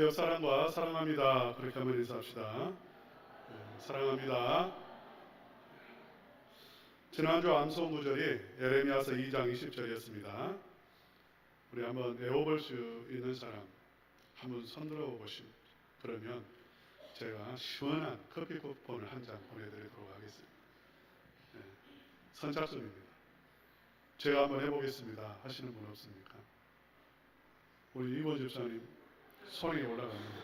우리 옆 사람과 사랑합니다. 그렇게 한번 인사합시다. 사랑합니다. 지난주 암송 구절이 예레미야서 2장 20절이었습니다. 우리 한번 외워볼 수 있는 사람 한번 손들어 보시면, 그러면 제가 시원한 커피 쿠폰을 한 잔 보내드리도록 하겠습니다. 선착순입니다. 제가 한번 해보겠습니다 하시는 분 없습니까? 우리 이번 집사님 손이 올라갑니다.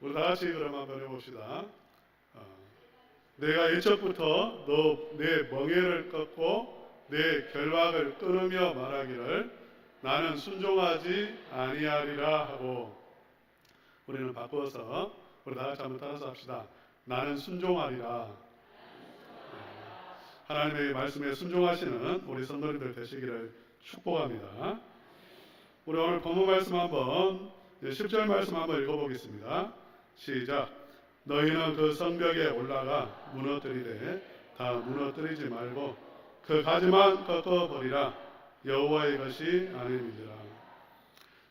우리 다 같이 그럼 한번 해봅시다. 내가 일적부터 너 내 멍에를 꺾고 내 결박을 끊으며 말하기를 나는 순종하지 아니하리라 하고, 우리는 바꿔서 우리 다 같이 한번 따라서 합시다. 나는 순종하리라. 하나님의 말씀에 순종하시는 우리 성도님들 되시기를 축복합니다. 우리 오늘 본문 말씀 한번 10절 말씀 한번 읽어보겠습니다. 시작. 너희는 그 성벽에 올라가 무너뜨리되 다 무너뜨리지 말고 그 가지만 꺾어버리라. 여호와의 것이 아님이니라.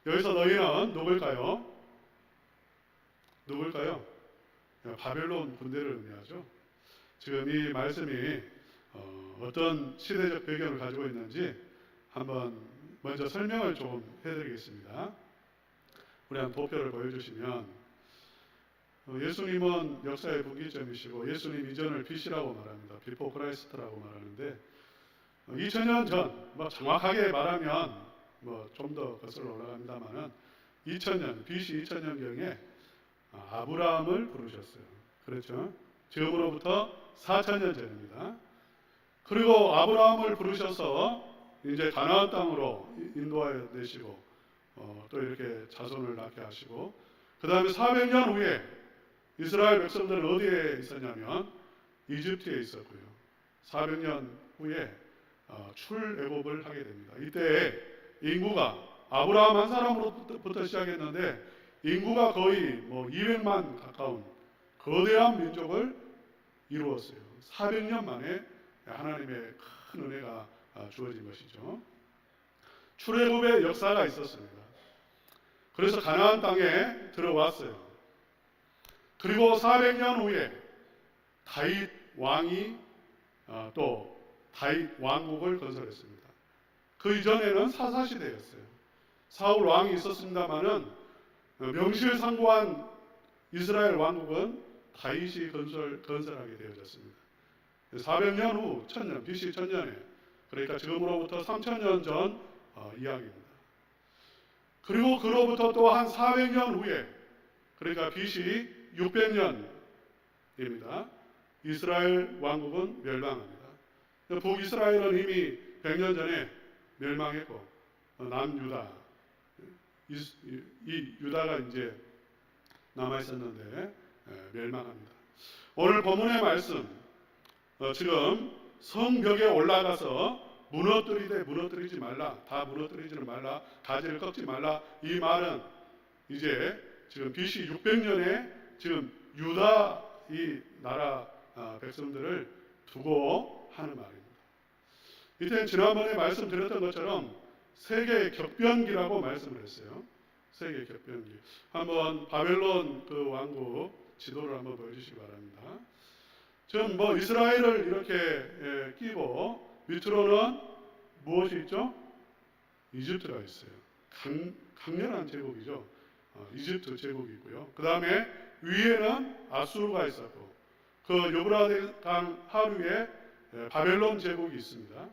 여기서 너희는 누굴까요? 누굴까요? 바벨론 군대를 의미하죠. 지금 이 말씀이 어떤 시대적 배경을 가지고 있는지 한번 먼저 설명을 좀 해드리겠습니다. 우리 한 도표를 보여주시면, 예수님은 역사의 분기점이시고 예수님 이전을 BC라고 말합니다. 비포 크라이스트라고 말하는데 2000년 전, 정확하게 말하면 좀 더 거슬러 올라갑니다만은 2000년, BC 2000년경에 아브라함을 부르셨어요. 그렇죠? 지금으로부터 4000년 전입니다. 그리고 아브라함을 부르셔서 이제 가나안 땅으로 인도하여 내시고 또 이렇게 자손을 낳게 하시고, 그 다음에 400년 후에 이스라엘 백성들은 어디에 있었냐면 이집트에 있었고요. 400년 후에 출애굽을 하게 됩니다. 이때 인구가 아브라함 한 사람으로부터 시작했는데 인구가 거의 200만 가까운 거대한 민족을 이루었어요. 400년 만에 하나님의 큰 은혜가 주어진 것이죠. 출애굽의 역사가 있었습니다. 그래서 가나안 땅에 들어왔어요. 그리고 400년 후에 다윗 왕이 또 다윗 왕국을 건설했습니다. 그 이전에는 사사시대였어요. 사울 왕이 있었습니다마는 명실상부한 이스라엘 왕국은 다윗이 건설하게 되어졌습니다. 400년 후 1000년, BC 1000년에, 그러니까 지금으로부터 3000년 전 이야기입니다. 그리고 그로부터 또 한 400년 후에, 그러니까 BC 600년입니다. 이스라엘 왕국은 멸망합니다. 북이스라엘은 이미 100년 전에 멸망했고 남유다, 이 유다가 이제 남아 있었는데 멸망합니다. 오늘 본문의 말씀, 지금 성벽에 올라가서 무너뜨리되 무너뜨리지 말라, 다 무너뜨리지는 말라, 가지를 꺾지 말라, 이 말은 이제 지금 BC 600년에 지금 유다 이 나라 백성들을 두고 하는 말입니다. 이때 지난번에 말씀드렸던 것처럼 세계의 격변기라고 말씀을 했어요. 세계의 격변기. 한번 바벨론 그 왕국 지도를 한번 보여주시기 바랍니다. 지금 이스라엘을 이렇게 끼고 밑으로는 무엇이 있죠? 이집트가 있어요. 강렬한 제국이죠. 이집트 제국이 있고요. 그 다음에 위에는 아수르가 있었고, 그 유브라데 강 하류에 바벨론 제국이 있습니다.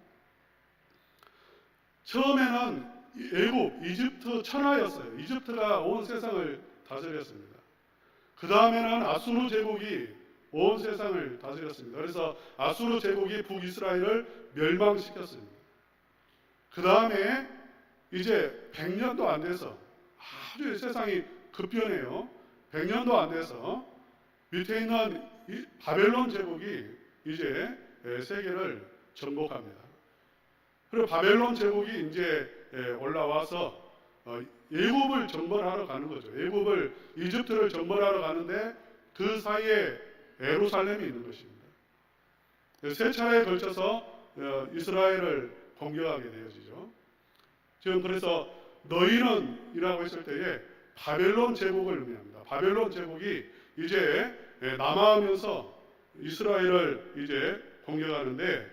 처음에는 애굽, 이집트 천하였어요. 이집트가 온 세상을 다스렸습니다. 그 다음에는 아수르 제국이 온 세상을 다스렸습니다. 그래서 아수르 제국이 북이스라엘을 멸망시켰습니다. 그 다음에 이제 100년도 안 돼서, 아주 세상이 급변해요. 100년도 안 돼서 밑에 있는 바벨론 제국이 이제 세계를 정복합니다. 그리고 바벨론 제국이 이제 올라와서 애굽을 정벌하러 가는 거죠. 애굽을, 이집트를 정벌하러 가는데 그 사이에 예루살렘이 있는 것입니다. 세 차례에 걸쳐서 이스라엘을 공격하게 되어지죠. 지금 그래서 너희는 이라고 했을 때에 바벨론 제국을 의미합니다. 바벨론 제국이 이제 남하하면서 이스라엘을 이제 공격하는데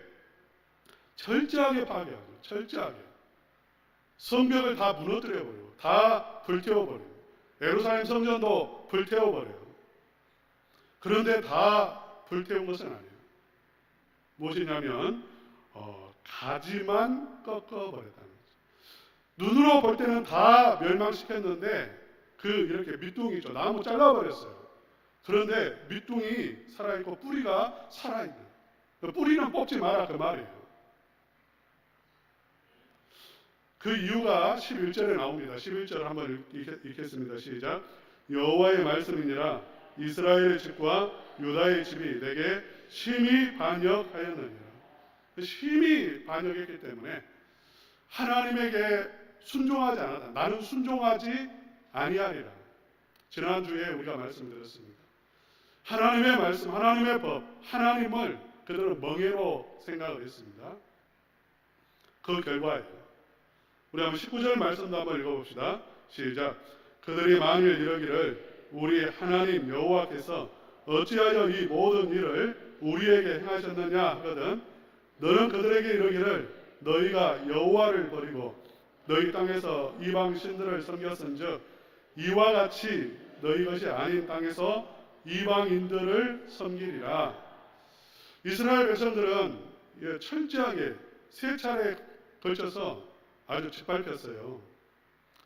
철저하게 파괴하죠. 철저하게. 성벽을 다 무너뜨려버리고 다 불태워버리고 예루살렘 성전도 불태워버려요. 그런데 다 불태운 것은 아니에요. 무엇이냐면 가지만 꺾어버렸다는 거죠. 눈으로 볼 때는 다 멸망시켰는데 이렇게 밑둥이죠. 나무 잘라버렸어요. 그런데 밑둥이 살아있고 뿌리가 살아있는. 뿌리는 뽑지 마라 그 말이에요. 그 이유가 11절에 나옵니다. 11절 한번 읽겠습니다. 시작. 여호와의 말씀이니라 이스라엘의 집과 유다의 집이 내게 심히 반역하였느니라. 심히 반역했기 때문에 하나님에게 순종하지 않았다. 나는 순종하지 아니하리라. 지난주에 우리가 말씀드렸습니다. 하나님의 말씀, 하나님의 법, 하나님을 그들은 멍해로 생각을 했습니다. 그 결과예요. 우리 한번 19절 말씀도 한번 읽어봅시다. 시작. 그들이 만일 이러기를 우리 하나님 여호와께서 어찌하여 이 모든 일을 우리에게 행하셨느냐 하거든 너는 그들에게 이러기를 너희가 여호와를 버리고 너희 땅에서 이방 신들을 섬겼은즉 이와 같이 너희 것이 아닌 땅에서 이방인들을 섬기리라. 이스라엘 백성들은 철저하게 세 차례에 걸쳐서 아주 짓밟혔어요.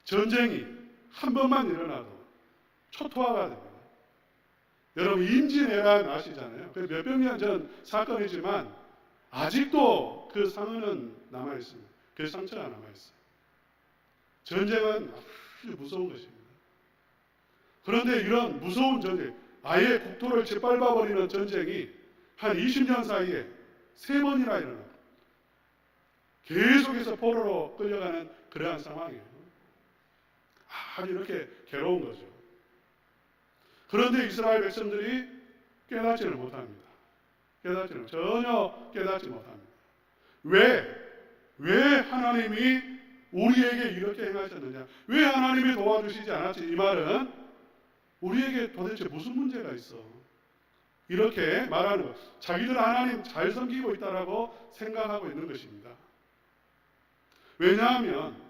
전쟁이 한 번만 일어나도 초토화가 됩니다. 여러분 임진왜란 아시잖아요. 몇백 년 전 사건이지만 아직도 그 상흔은 남아있습니다. 그 상처가 남아있어요. 전쟁은 아주 무서운 것입니다. 그런데 이런 무서운 전쟁, 아예 국토를 짓밟아버리는 전쟁이 한 20년 사이에 3번이나 일어나요. 계속해서 포로로 끌려가는 그러한 상황이에요. 아주 이렇게 괴로운 거죠. 그런데 이스라엘 백성들이 깨닫지를 못합니다. 전혀 깨닫지 못합니다. 왜 하나님이 우리에게 이렇게 행하셨느냐? 왜 하나님이 도와주시지 않았지? 이 말은 우리에게 도대체 무슨 문제가 있어? 이렇게 말하는 것. 자기들 하나님 잘 섬기고 있다라고 생각하고 있는 것입니다. 왜냐하면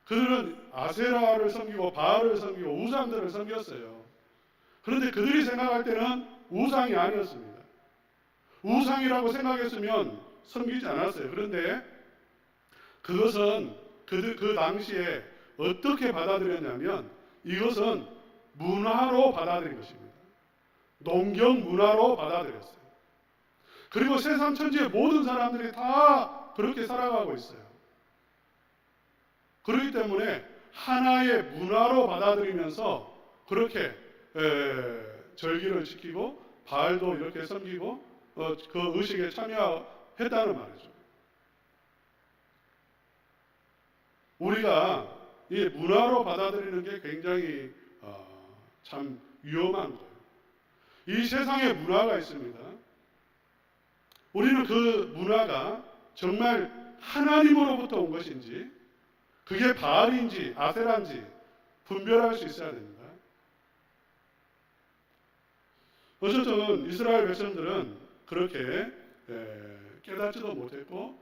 그들은 아세라를 섬기고 바알을 섬기고 우상들을 섬겼어요. 그런데 그들이 생각할 때는 우상이 아니었습니다. 우상이라고 생각했으면 섬기지 않았어요. 그런데 그것은 그 당시에 어떻게 받아들였냐면 이것은 문화로 받아들인 것입니다. 농경 문화로 받아들였어요. 그리고 세상 천지의 모든 사람들이 다 그렇게 살아가고 있어요. 그렇기 때문에 하나의 문화로 받아들이면서 그렇게 절기를 지키고 바알도 이렇게 섬기고 그 의식에 참여했다는 말이죠. 우리가 이 문화로 받아들이는 게 굉장히 참 위험한 거예요. 이 세상에 문화가 있습니다. 우리는 그 문화가 정말 하나님으로부터 온 것인지 그게 바알인지 아세라인지 분별할 수 있어야 됩니다. 어쨌든 이스라엘 백성들은 그렇게 깨닫지도 못했고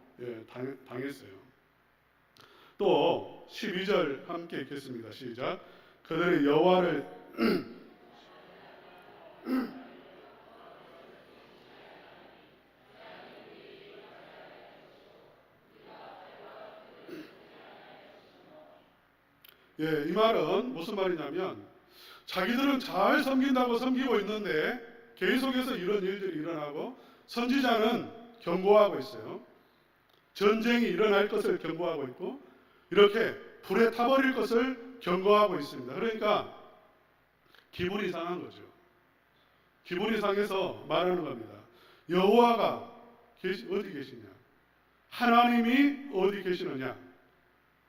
당했어요. 또 12절 함께 읽겠습니다. 시작. 그들이 여호와를 이 말은 무슨 말이냐면 자기들은 잘 섬긴다고 섬기고 있는데 계속해서 이런 일들이 일어나고 선지자는 경고하고 있어요. 전쟁이 일어날 것을 경고하고 있고 이렇게 불에 타버릴 것을 경고하고 있습니다. 그러니까 기분이 상한 거죠. 기분이 상해서 말하는 겁니다. 여호와가 어디 계시냐? 하나님이 어디 계시느냐?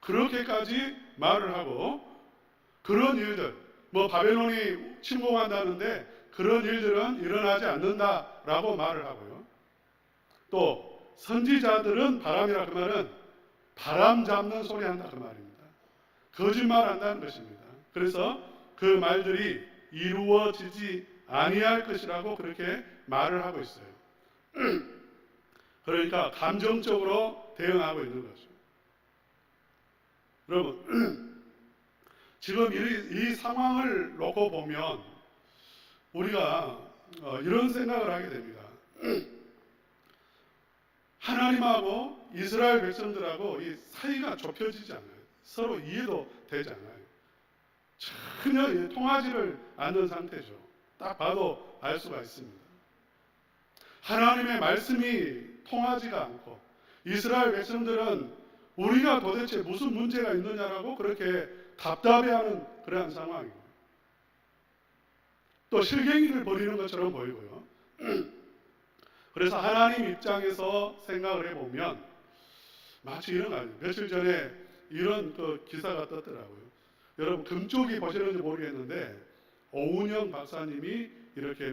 그렇게까지 말을 하고 그런 일들, 바벨론이 침공한다는데 그런 일들은 일어나지 않는다라고 말을 하고요. 또 선지자들은 바람이라 그 말은 바람 잡는 소리 한다 그 말입니다. 거짓말한다는 것입니다. 그래서 그 말들이 이루어지지 아니할 것이라고 그렇게 말을 하고 있어요. 그러니까 감정적으로 대응하고 있는 거죠. 여러분, 지금 이 상황을 놓고 보면 우리가 이런 생각을 하게 됩니다. 하나님하고 이스라엘 백성들하고 이 사이가 좁혀지지 않아요. 서로 이해도 되지 않아요. 전혀 통하지를 않는 상태죠. 딱 봐도 알 수가 있습니다. 하나님의 말씀이 통하지가 않고 이스라엘 백성들은 우리가 도대체 무슨 문제가 있느냐라고 그렇게 답답해하는 그러한 상황입니다. 또 실갱이를 벌이는 것처럼 보이고요. 그래서 하나님 입장에서 생각을 해보면 마치 이런 거 아니에요. 며칠 전에 이런 그 기사가 떴더라고요. 여러분 금쪽이 보시는지 모르겠는데 오은영 박사님이 이렇게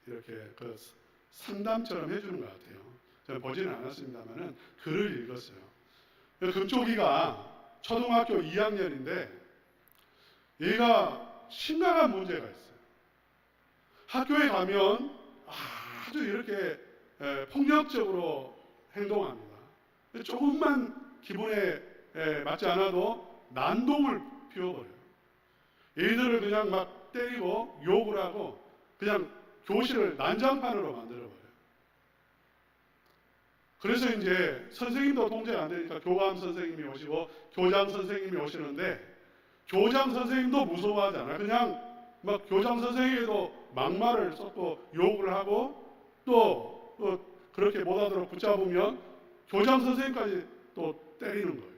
이렇게 그 상담처럼 해주는 것 같아요. 저는 보지는 않았습니다만은 글을 읽었어요. 금쪽이가 초등학교 2학년인데 얘가 심각한 문제가 있어요. 학교에 가면 아주 이렇게 폭력적으로 행동합니다. 조금만 기분에 맞지 않아도 난동을 피워버려요. 얘들을 그냥 막 때리고 욕을 하고 그냥 교실을 난장판으로 만들어버려요. 그래서 이제 선생님도 통제가 안 되니까 교감 선생님이 오시고 교장 선생님이 오시는데 교장 선생님도 무서워하지 않아요. 그냥 막 교장 선생님에도 막말을 쏟고 욕을 하고 또 그렇게 못하도록 붙잡으면 교장 선생님까지 또 때리는 거예요.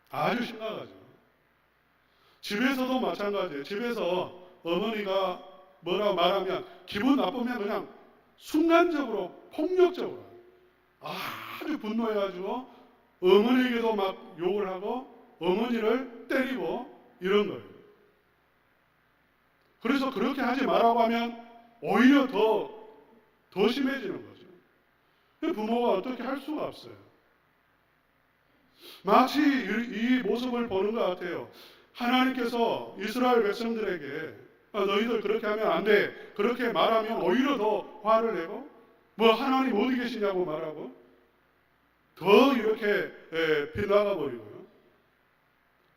아주 심각하죠. 집에서도 마찬가지예요. 집에서 어머니가 뭐라고 말하면 기분 나쁘면 그냥 순간적으로 폭력적으로 아주 분노해가지고 어머니에게도 막 욕을 하고 어머니를 때리고 이런 거예요. 그래서 그렇게 하지 말라고 하면 오히려 더 심해지는 거죠. 부모가 어떻게 할 수가 없어요. 마치 이 모습을 보는 것 같아요. 하나님께서 이스라엘 백성들에게 너희들 그렇게 하면 안 돼. 그렇게 말하면 오히려 더 화를 내고 하나님 어디 계시냐고 말하고 더 이렇게 빗나가 버리고요.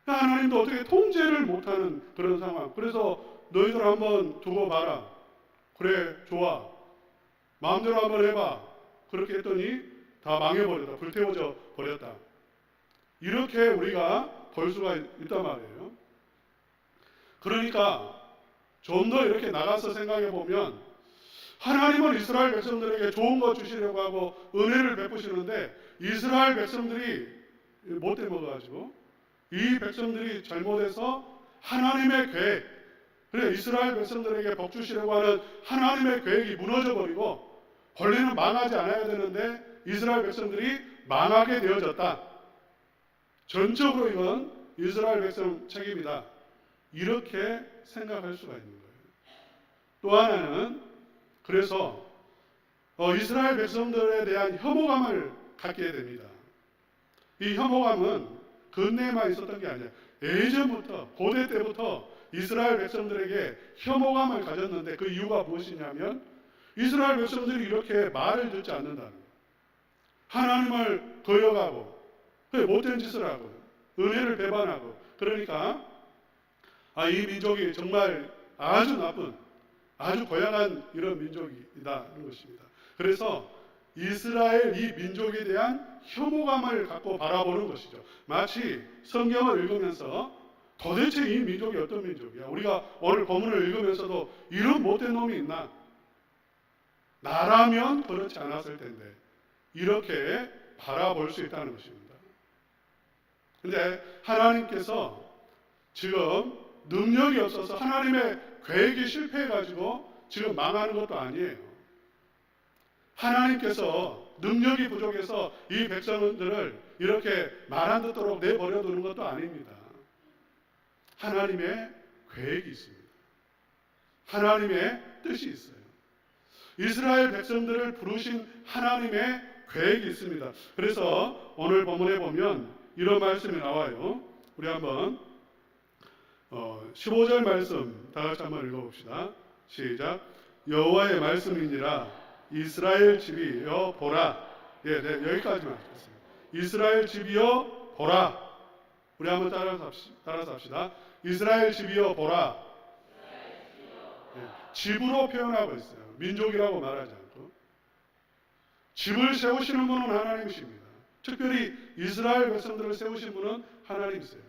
하나님도 어떻게 통제를 못하는 그런 상황. 그래서 너희들 한번 두고 봐라. 그래 좋아. 마음대로 한번 해봐. 그렇게 했더니 다 망해버렸다. 불태워져 버렸다. 이렇게 우리가 볼 수가 있단 말이에요. 그러니까 좀 더 이렇게 나가서 생각해 보면 하나님은 이스라엘 백성들에게 좋은 것 주시려고 하고 은혜를 베푸시는데 이스라엘 백성들이 못돼 먹어가지고 이 백성들이 잘못해서 하나님의 계획, 그래 이스라엘 백성들에게 복 주시려고 하는 하나님의 계획이 무너져버리고 원래는 망하지 않아야 되는데 이스라엘 백성들이 망하게 되어졌다. 전적으로 이건 이스라엘 백성 책임이다. 이렇게 생각할 수가 있는 거예요. 또 하나는 그래서 이스라엘 백성들에 대한 혐오감을 갖게 됩니다. 이 혐오감은 근래에만 있었던 게 아니라 예전부터 고대 때부터 이스라엘 백성들에게 혐오감을 가졌는데 그 이유가 무엇이냐면 이스라엘 백성들이 이렇게 말을 듣지 않는다는 거예요. 하나님을 거역하고 못된 짓을 하고 은혜를 배반하고 그러니까 이 민족이 정말 아주 나쁜 아주 고약한 이런 민족이다는 것입니다. 그래서 이스라엘 이 민족에 대한 혐오감을 갖고 바라보는 것이죠. 마치 성경을 읽으면서 도대체 이 민족이 어떤 민족이야? 우리가 오늘 본문을 읽으면서도 이런 못된 놈이 있나? 나라면 그렇지 않았을 텐데 이렇게 바라볼 수 있다는 것입니다. 근데 하나님께서 지금 능력이 없어서 하나님의 계획이 실패해가지고 지금 망하는 것도 아니에요. 하나님께서 능력이 부족해서 이 백성들을 이렇게 말 안 듣도록 내버려 두는 것도 아닙니다. 하나님의 계획이 있습니다. 하나님의 뜻이 있어요. 이스라엘 백성들을 부르신 하나님의 계획이 있습니다. 그래서 오늘 본문에 보면 이런 말씀이 나와요. 우리 한번 15절 말씀 다 같이 한번 읽어봅시다. 시작. 여호와의 말씀이니라 이스라엘 집이여 보라. 네, 여기까지만 하겠습니다. 이스라엘 집이여 보라. 우리 한번 따라서 합시다. 이스라엘 집이여 보라. 네, 집으로 표현하고 있어요. 민족이라고 말하지 않고. 집을 세우시는 분은 하나님이십니다. 특별히 이스라엘 백성들을 세우신 분은 하나님이세요.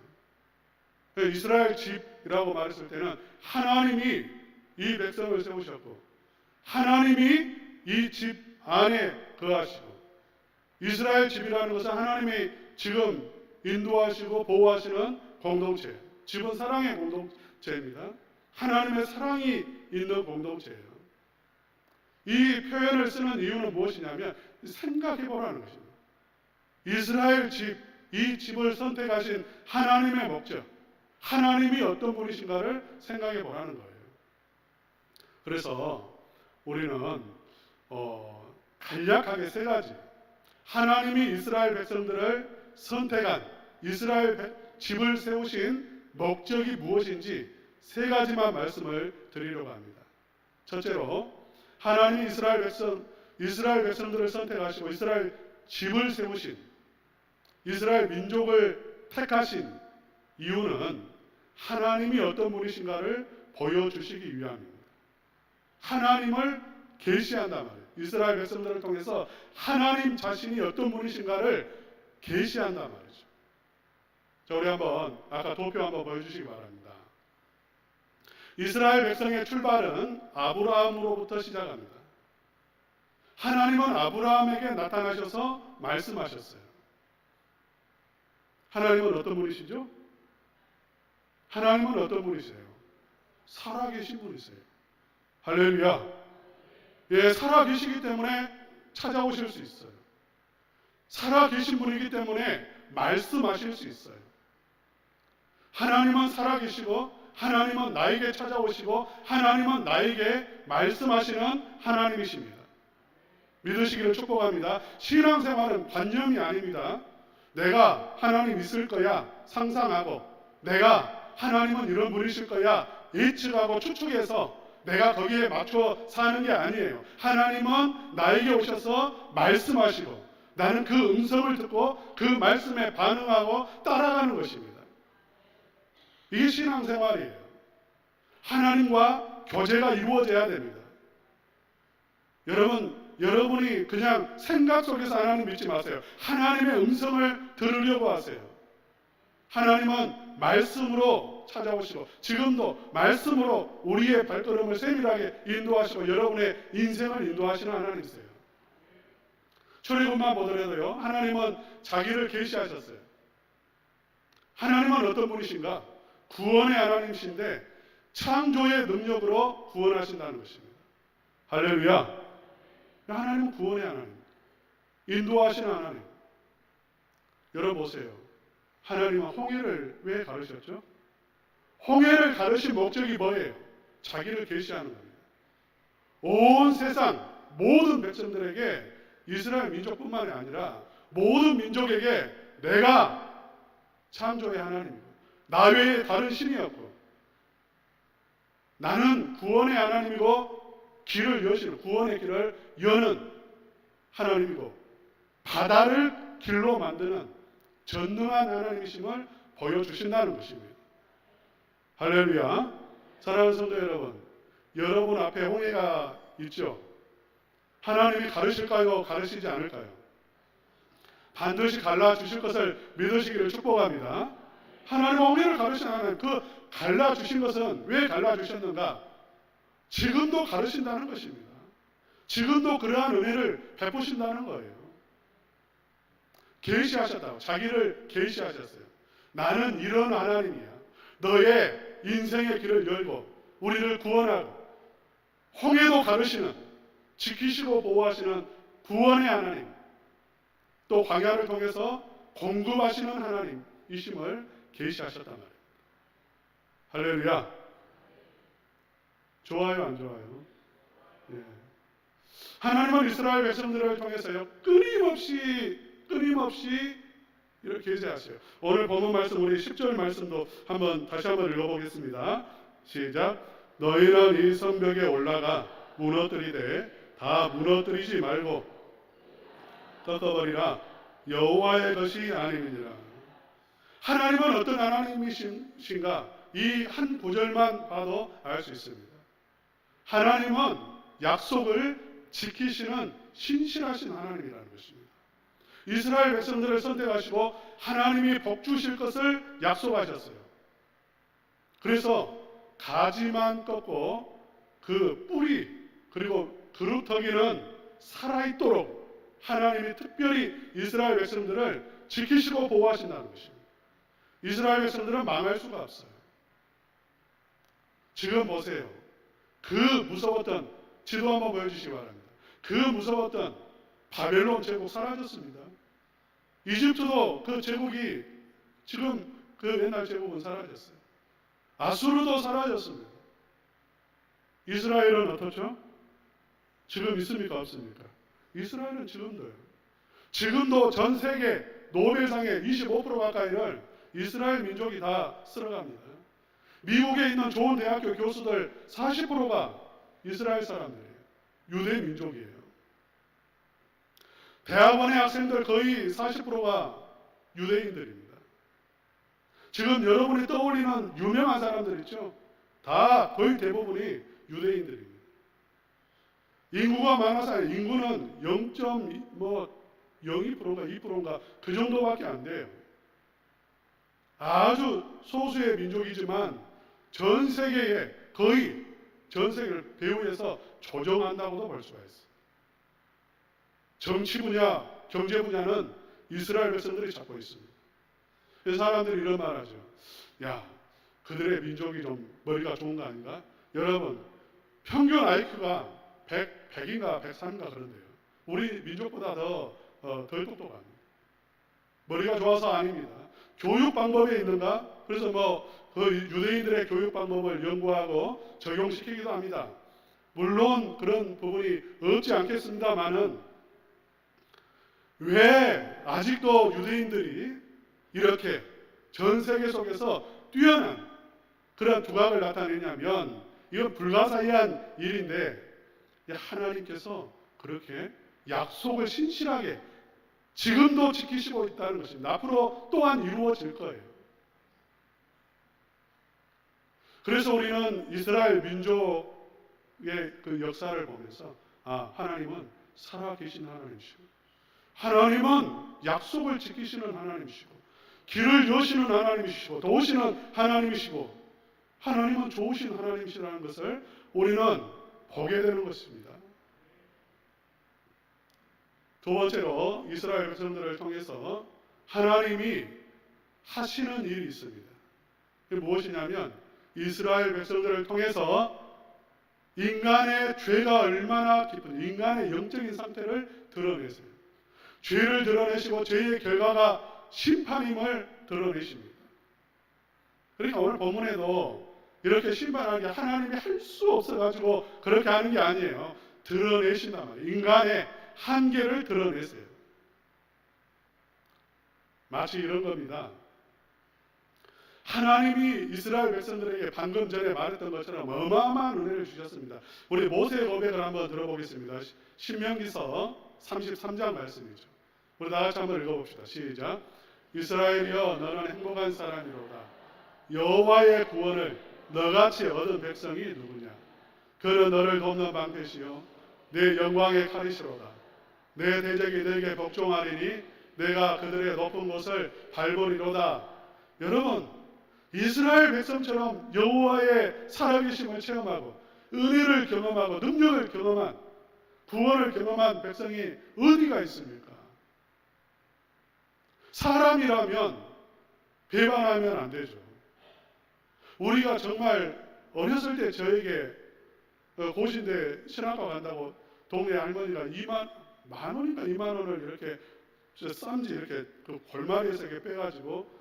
이스라엘 집이라고 말했을 때는 하나님이 이 백성을 세우셨고 하나님이 이 집 안에 거하시고 이스라엘 집이라는 것은 하나님이 지금 인도하시고 보호하시는 공동체, 집은 사랑의 공동체입니다. 하나님의 사랑이 있는 공동체예요. 이 표현을 쓰는 이유는 무엇이냐면 생각해보라는 것입니다. 이스라엘 집, 이 집을 선택하신 하나님의 목적, 하나님이 어떤 분이신가를 생각해보라는 거예요. 그래서 우리는 간략하게 세 가지, 하나님이 이스라엘 백성들을 선택한 이스라엘 집을 세우신 목적이 무엇인지 세 가지만 말씀을 드리려고 합니다. 첫째로 하나님이 이스라엘 백성들을 선택하시고 이스라엘 집을 세우신 이스라엘 민족을 택하신 이유는 하나님이 어떤 분이신가를 보여주시기 위함입니다. 하나님을 계시한단 말이에요. 이스라엘 백성들을 통해서 하나님 자신이 어떤 분이신가를 계시한단 말이죠. 자, 우리 한번 아까 도표 한번 보여주시기 바랍니다. 이스라엘 백성의 출발은 아브라함으로부터 시작합니다. 하나님은 아브라함에게 나타나셔서 말씀하셨어요. 하나님은 어떤 분이시죠? 하나님은 어떤 분이세요? 살아계신 분이세요. 할렐루야. 예, 살아계시기 때문에 찾아오실 수 있어요. 살아계신 분이기 때문에 말씀하실 수 있어요. 하나님은 살아계시고 하나님은 나에게 찾아오시고 하나님은 나에게 말씀하시는 하나님이십니다. 믿으시기를 축복합니다. 신앙생활은 관념이 아닙니다. 내가 하나님 있을 거야 상상하고 내가 하나님은 이런 분이실 거야 예측하고 추측해서 내가 거기에 맞춰 사는 게 아니에요. 하나님은 나에게 오셔서 말씀하시고 나는 그 음성을 듣고 그 말씀에 반응하고 따라가는 것입니다. 이게 신앙생활이에요. 하나님과 교제가 이루어져야 됩니다. 여러분이 그냥 생각 속에서 하나님 믿지 마세요. 하나님의 음성을 들으려고 하세요. 하나님은 말씀으로 찾아오시고 지금도 말씀으로 우리의 발걸음을 세밀하게 인도하시고 여러분의 인생을 인도하시는 하나님이세요. 출애굽만 보더라도요. 하나님은 자기를 계시하셨어요. 하나님은 어떤 분이신가? 구원의 하나님이신데 창조의 능력으로 구원하신다는 것입니다. 할렐루야. 하나님은 구원의 하나님, 인도하시는 하나님. 여러분 보세요. 하나님은 홍해를 왜 가르셨죠? 홍해를 가르신 목적이 뭐예요? 자기를 계시하는 겁니다. 온 세상 모든 백성들에게 이스라엘 민족뿐만이 아니라 모든 민족에게 내가 창조의 하나님이고 나 외에 다른 신이 없고 나는 구원의 하나님이고 길을 여시는 구원의 길을 여는 하나님이고 바다를 길로 만드는 전능한 하나님이심을 보여주신다는 것입니다. 할렐루야. 사랑하는 성도 여러분, 여러분 앞에 홍해가 있죠? 하나님이 가르실까요? 가르치지 않을까요? 반드시 갈라주실 것을 믿으시기를 축복합니다. 하나님 홍해를 가르치는 하나님, 그 갈라주신 것은 왜 갈라주셨는가? 지금도 가르친다는 것입니다. 지금도 그러한 은혜를 베푸신다는 거예요. 계시하셨다고. 자기를 계시하셨어요. 나는 이런 하나님이야. 너의 인생의 길을 열고 우리를 구원하고 홍해도 가르시는 지키시고 보호하시는 구원의 하나님 또 광야를 통해서 공급하시는 하나님이심을 계시하셨단 말이에요. 할렐루야. 좋아요 안 좋아요? 예. 하나님은 이스라엘 백성들을 통해서요 끊임없이 이렇게 계시하셔요. 오늘 본문 말씀 우리 10절 말씀도 다시 한번 읽어보겠습니다. 시작. 너희는 이 성벽에 올라가 무너뜨리되 다 무너뜨리지 말고 꺾어버리라. 여호와의 것이 아님이니라. 하나님은 어떤 하나님이신가? 이 한 구절만 봐도 알 수 있습니다. 하나님은 약속을 지키시는 신실하신 하나님이라는 것입니다. 이스라엘 백성들을 선택하시고 하나님이 복 주실 것을 약속하셨어요. 그래서 가지만 꺾고 그 뿌리 그리고 그루터기는 살아있도록 하나님이 특별히 이스라엘 백성들을 지키시고 보호하신다는 것입니다. 이스라엘 백성들은 망할 수가 없어요. 지금 보세요. 그 무서웠던, 지도 한번 보여주시기 바랍니다. 그 무서웠던 바벨론 제국 사라졌습니다. 이집트도 그 제국이 지금 그 옛날 제국은 사라졌어요. 아수르도 사라졌습니다. 이스라엘은 어떻죠? 지금 있습니까? 없습니까? 이스라엘은 지금도요. 지금도 전 세계 노벨상의 25% 가까이를 이스라엘 민족이 다 쓸어갑니다. 미국에 있는 좋은 대학교 교수들 40%가 이스라엘 사람들이에요. 유대 민족이에요. 대학원의 학생들 거의 40%가 유대인들입니다. 지금 여러분이 떠올리는 유명한 사람들 있죠? 다 거의 대부분이 유대인들입니다. 인구가 많아서 인구는 0.02%인가 2%인가 그 정도밖에 안 돼요. 아주 소수의 민족이지만 전 세계에 거의 전 세계를 배후에서 조정한다고도 볼 수가 있어요. 정치 분야, 경제 분야는 이스라엘 백성들이 잡고 있습니다. 그래서 사람들이 이런 말 하죠. 야, 그들의 민족이 좀 머리가 좋은 거 아닌가? 여러분, 평균 IQ가 100인가 103인가 그런데요. 우리 민족보다 덜 똑똑합니다. 머리가 좋아서 아닙니다. 교육 방법에 있는가? 그래서 그 유대인들의 교육 방법을 연구하고 적용시키기도 합니다. 물론 그런 부분이 없지 않겠습니다만은 왜 아직도 유대인들이 이렇게 전 세계 속에서 뛰어난 그런 두각을 나타내냐면 이건 불가사의한 일인데 하나님께서 그렇게 약속을 신실하게 지금도 지키시고 있다는 것입니다. 앞으로 또한 이루어질 거예요. 그래서 우리는 이스라엘 민족의 그 역사를 보면서 하나님은 살아계신 하나님이시고 하나님은 약속을 지키시는 하나님이시고 길을 여시는 하나님이시고 도우시는 하나님이시고 하나님은 좋으신 하나님이시라는 것을 우리는 보게 되는 것입니다. 두 번째로 이스라엘 백성들을 통해서 하나님이 하시는 일이 있습니다. 그게 무엇이냐면 이스라엘 백성들을 통해서 인간의 죄가 얼마나 깊은지 인간의 영적인 상태를 드러내세요. 죄를 드러내시고 죄의 결과가 심판임을 드러내십니다. 그러니까 오늘 본문에도 이렇게 심판하는 게 하나님이 할 수 없어가지고 그렇게 하는 게 아니에요. 드러내신단 말이에요. 인간의 한계를 드러내세요. 마치 이런 겁니다. 하나님이 이스라엘 백성들에게 방금 전에 말했던 것처럼 어마어마한 은혜를 주셨습니다. 우리 모세의 고백을 한번 들어보겠습니다. 신명기서 33장 말씀이죠. 우리 다 같이 한번 읽어봅시다. 시작. 이스라엘이여 너는 행복한 사람이로다. 여호와의 구원을 너같이 얻은 백성이 누구냐? 그는 너를 돕는 방패시요 내 영광의 칼이시로다. 내 대적이 너에게 복종하리니 내가 그들의 높은 곳을 밟으리로다. 여러분, 이스라엘 백성처럼 여호와의 살아계심을 체험하고 은혜를 경험하고 능력을 경험한 구원을 경험한 백성이 어디가 있습니까? 사람이라면 배반하면 안 되죠. 우리가 정말 어렸을 때 저에게 고신대 신학과 간다고 동네 할머니가 만 원인가 2만 원을 이렇게 쌈지 이렇게 그 골마리에서 이렇게 빼가지고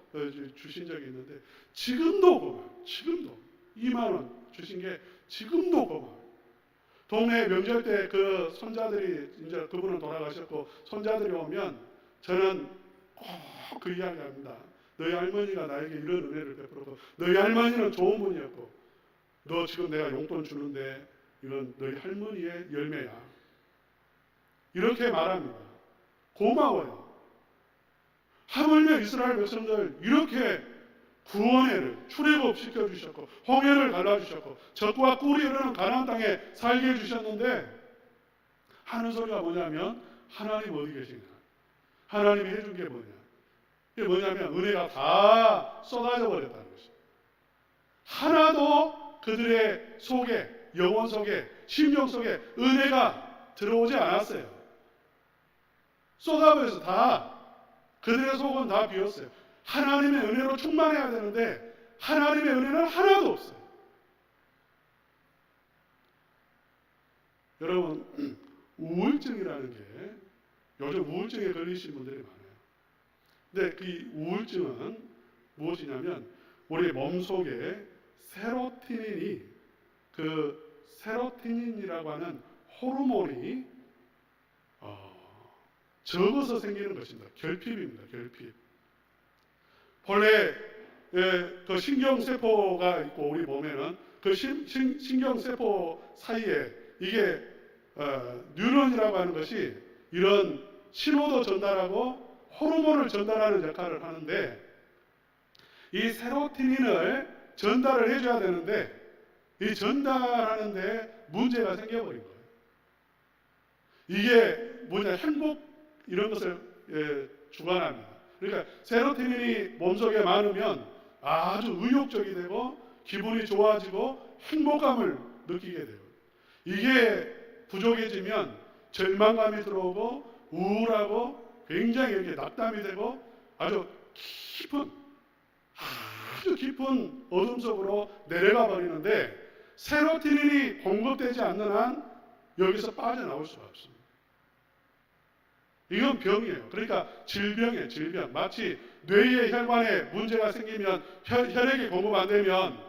주신 적이 있는데 지금도 고마워요. 지금도 2만 원 주신 게 지금도 고마워요. 동네 명절 때 그 손자들이 이제 그분은 돌아가셨고 손자들이 오면 저는 꼭 그 이야기합니다. 너희 할머니가 나에게 이런 은혜를 베풀었고 너희 할머니는 좋은 분이었고 너 지금 내가 용돈 주는데 이건 너희 할머니의 열매야. 이렇게 말합니다. 고마워요. 하물며 이스라엘 백성들 이렇게 구원해를 출애굽 시켜주셨고 홍해를 갈라주셨고 적과 꿀이 흐르는 가나안 땅에 살게 해주셨는데 하는 소리가 뭐냐면 하나님 어디 계시냐. 하나님이 해준 게 뭐냐. 이게 뭐냐면 은혜가 다 쏟아져 버렸다는 것이죠. 하나도 그들의 속에 영혼 속에 심령 속에 은혜가 들어오지 않았어요. 쏟아버려서 다 그들의 속은 다 비었어요. 하나님의 은혜로 충만해야 되는데 하나님의 은혜는 하나도 없어요. 여러분 우울증이라는 게 요즘 우울증에 걸리신 분들이 많아요. 근데 그 우울증은 무엇이냐면 우리 몸속에 세로토닌이 그 세로토닌이라고 하는 호르몬이 적어서 생기는 것입니다. 결핍입니다. 결핍. 본래 그 신경세포가 있고 우리 몸에는 그 신경세포 사이에 이게 뉴런이라고 하는 것이 이런 신호도 전달하고 호르몬을 전달하는 역할을 하는데 이 세로토닌을 전달을 해줘야 되는데 이 전달하는데 문제가 생겨버린 거예요. 이게 뭐냐 행복 이런 것을 주관합니다. 그러니까 세로토닌이 몸속에 많으면 아주 의욕적이 되고 기분이 좋아지고 행복감을 느끼게 돼요. 이게 부족해지면 절망감이 들어오고 우울하고 굉장히 이렇게 낙담이 되고 아주 깊은 어둠 속으로 내려가 버리는데 세로토닌이 공급되지 않는 한 여기서 빠져나올 수가 없습니다. 이건 병이에요. 그러니까 질병이에요. 질병. 마치 뇌의 혈관에 문제가 생기면 혈액이 공급 안 되면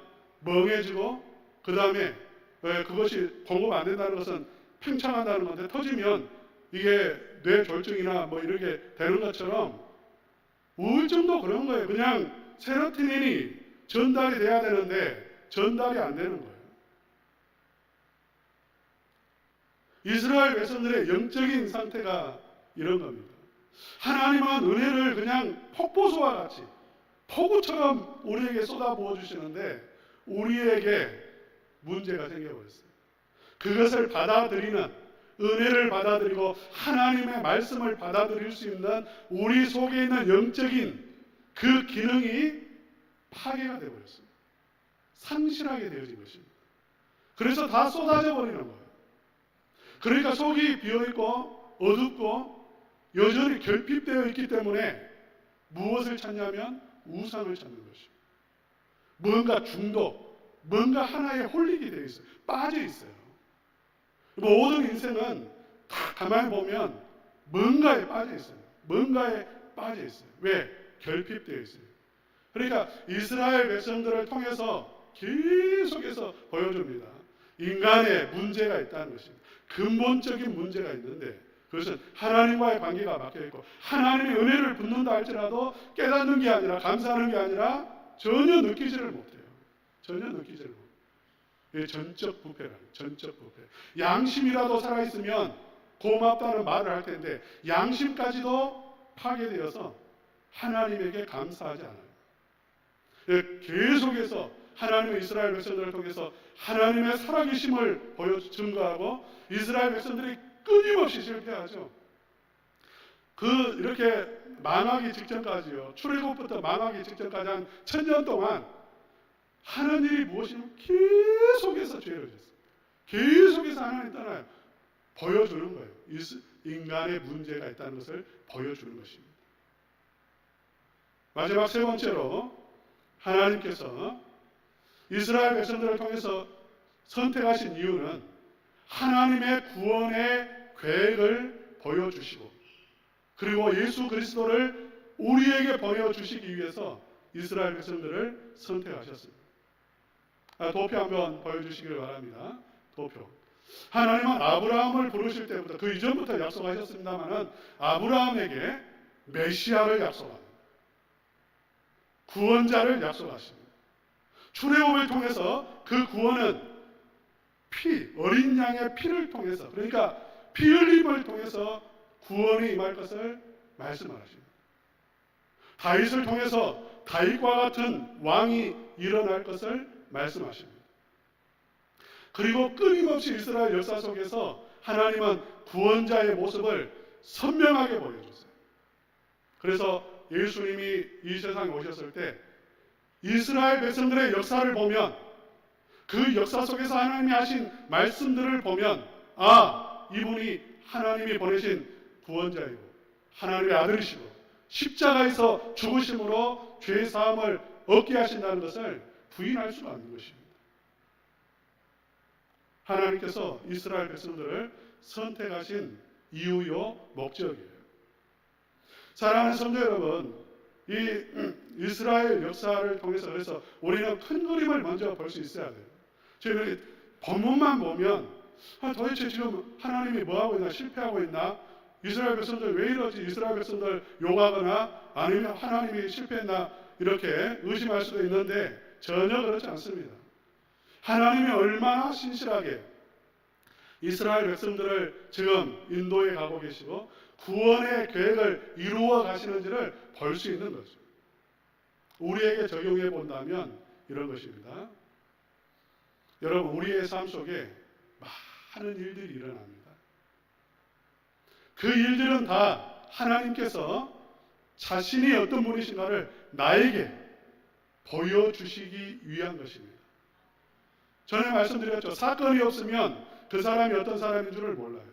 멍해지고 그 다음에 그것이 공급 안 된다는 것은 팽창한다는 건데 터지면 이게 뇌졸중이나 뭐 이렇게 되는 것처럼 우울증도 그런 거예요. 그냥 세로토닌이 전달이 돼야 되는데 전달이 안 되는 거예요. 이스라엘 백성들의 영적인 상태가 이런 겁니다. 하나님은 은혜를 그냥 폭포수와 같이 폭우처럼 우리에게 쏟아부어 주시는데 우리에게 문제가 생겨버렸어요. 그것을 받아들이는 은혜를 받아들이고 하나님의 말씀을 받아들일 수 있는 우리 속에 있는 영적인 그 기능이 파괴가 되어버렸어요. 상실하게 되어진 것입니다. 그래서 다 쏟아져 버리는 거예요. 그러니까 속이 비어있고 어둡고 여전히 결핍되어 있기 때문에 무엇을 찾냐면 우상을 찾는 것이죠. 뭔가 중독, 뭔가 하나에 홀리게 되어 있어요. 빠져 있어요. 모든 인생은 다 가만히 보면 뭔가에 빠져 있어요. 뭔가에 빠져 있어요. 왜? 결핍되어 있어요. 그러니까 이스라엘 백성들을 통해서 계속해서 보여줍니다. 인간의 문제가 있다는 것입니다. 근본적인 문제가 있는데 그것은 하나님과의 관계가 막혀있고 하나님의 은혜를 붙는다 할지라도 깨닫는 게 아니라 감사하는 게 아니라 전혀 느끼지를 못해요. 전혀 느끼지를 못해요. 이게 전적 부패라는 전적 부패. 양심이라도 살아있으면 고맙다는 말을 할 텐데 양심까지도 파괴되어서 하나님에게 감사하지 않아요. 계속해서 하나님의 이스라엘 백성들을 통해서 하나님의 살아계심을 증거하고 이스라엘 백성들이 끊임없이 실패하죠. 이렇게 망하기 직전까지요. 출애굽부터 망하기 직전까지 한 1000년 동안 하는 일이 무엇이냐면 계속해서 죄를 졌어요. 계속해서 하나님 떠나요. 보여주는 거예요. 인간의 문제가 있다는 것을 보여주는 것입니다. 마지막 세 번째로 하나님께서 이스라엘 백성들을 통해서 선택하신 이유는 하나님의 구원의 계획을 보여주시고 그리고 예수 그리스도를 우리에게 보여주시기 위해서 이스라엘 백성들을 선택하셨습니다. 도표 한번 보여주시기를 바랍니다. 도표. 하나님은 아브라함을 부르실 때부터 그 이전부터 약속하셨습니다만은 아브라함에게 메시아를 약속합니다. 구원자를 약속하십니다. 출애굽을 통해서 그 구원은 어린 양의 피를 통해서, 그러니까 피 흘림을 통해서 구원이 임할 것을 말씀하십니다. 다윗을 통해서 다윗과 같은 왕이 일어날 것을 말씀하십니다. 그리고 끊임없이 이스라엘 역사 속에서 하나님은 구원자의 모습을 선명하게 보여주세요. 그래서 예수님이 이 세상에 오셨을 때 이스라엘 백성들의 역사를 보면, 그 역사 속에서 하나님이 하신 말씀들을 보면, 이분이 하나님이 보내신 구원자이고 하나님의 아들이시고 십자가에서 죽으심으로 죄 사함을 얻게 하신다는 것을 부인할 수가 없는 것입니다. 하나님께서 이스라엘 백성들을 선택하신 이유요 목적이에요. 사랑하는 성도 여러분, 이 이스라엘 역사를 통해서, 그래서 우리는 큰 그림을 먼저 볼 수 있어야 돼요. 저희는 본문만 보면 도대체 지금 하나님이 뭐하고 있나, 실패하고 있나, 이스라엘 백성들 왜 이러지, 이스라엘 백성들 욕하거나 아니면 하나님이 실패했나 이렇게 의심할 수도 있는데 전혀 그렇지 않습니다. 하나님이 얼마나 신실하게 이스라엘 백성들을 지금 인도에 가고 계시고 구원의 계획을 이루어 가시는지를 볼 수 있는 거죠. 우리에게 적용해 본다면 이런 것입니다. 여러분, 우리의 삶 속에 많은 일들이 일어납니다. 그 일들은 다 하나님께서 자신이 어떤 분이신가를 나에게 보여주시기 위한 것입니다. 전에 말씀드렸죠. 사건이 없으면 그 사람이 어떤 사람인 줄을 몰라요.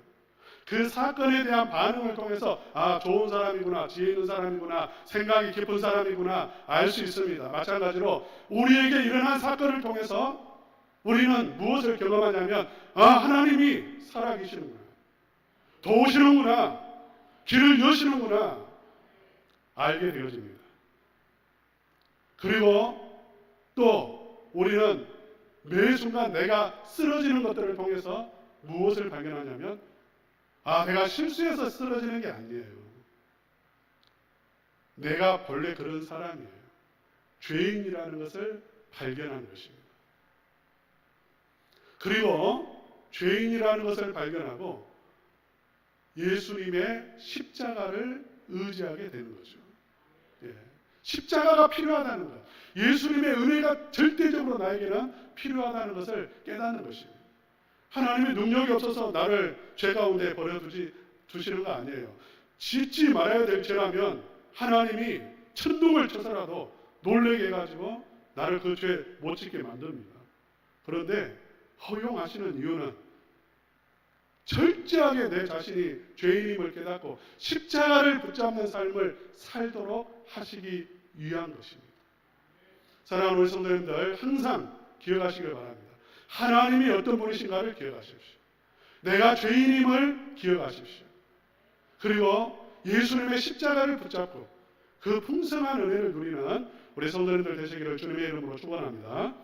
그 사건에 대한 반응을 통해서 좋은 사람이구나, 지혜 있는 사람이구나, 생각이 깊은 사람이구나 알 수 있습니다. 마찬가지로 우리에게 일어난 사건을 통해서 우리는 무엇을 경험하냐면 하나님이 살아계시는구나, 도우시는구나, 길을 여시는구나 알게 되어집니다. 그리고 또 우리는 매 순간 내가 쓰러지는 것들을 통해서 무엇을 발견하냐면 내가 실수해서 쓰러지는 게 아니에요. 내가 본래 그런 사람이에요. 죄인이라는 것을 발견하는 것입니다. 그리고 죄인이라는 것을 발견하고 예수님의 십자가를 의지하게 되는 거죠. 십자가가 필요하다는 것, 예수님의 은혜가 절대적으로 나에게는 필요하다는 것을 깨닫는 것입니다. 하나님의 능력이 없어서 나를 죄 가운데 버려두시는 거 아니에요. 짓지 말아야 될 죄라면 하나님이 천둥을 쳐서라도 놀라게 해가지고 나를 그 죄 못 짓게 만듭니다. 그런데 허용하시는 이유는 철저하게 내 자신이 죄인임을 깨닫고 십자가를 붙잡는 삶을 살도록 하시기 위한 것입니다. 사랑하는 우리 성도님들, 항상 기억하시길 바랍니다. 하나님이 어떤 분이신가를 기억하십시오. 내가 죄인임을 기억하십시오. 그리고 예수님의 십자가를 붙잡고 그 풍성한 은혜를 누리는 우리 성도님들 되시기를 주님의 이름으로 축원합니다.